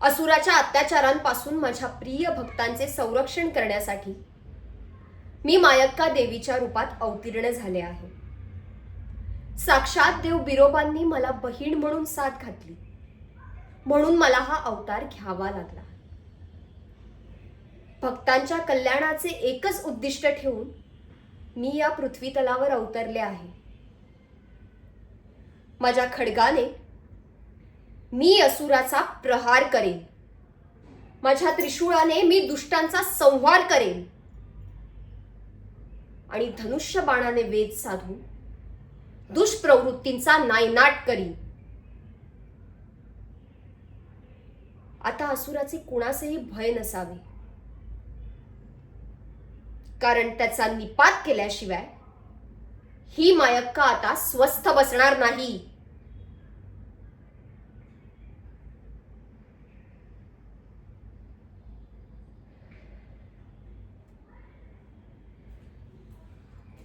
असुराच्या अत्याचारांपासून माझ्या प्रिय भक्तांचे संरक्षण करण्यासाठी मी मायक्का देवीच्या रूपात अवतीर्ण झाले आहे. साक्षात देव बिरोबांनी मला बहीण म्हणून साथ घातली, म्हणून मला हा अवतार घ्यावा लागला. भक्तांच्या कल्याणाचे एकच उद्दिष्ट ठेवून मी या पृथ्वी तलावर अवतरले आहे. माझ्या खड्गाने मी असुराचा प्रहार करेन. माझ्या त्रिशूळाने मी दुष्टांचा संहार करेन आणि धनुष्य बाणाने वेध साधून दुष्प्रवृत्तींचा नायनाट करीन. आता असुराचे कुणासेही भय नसावे, कारण त्याचा निपात केल्याशिवाय ही मायक्का आता स्वस्थ बसणार नाही.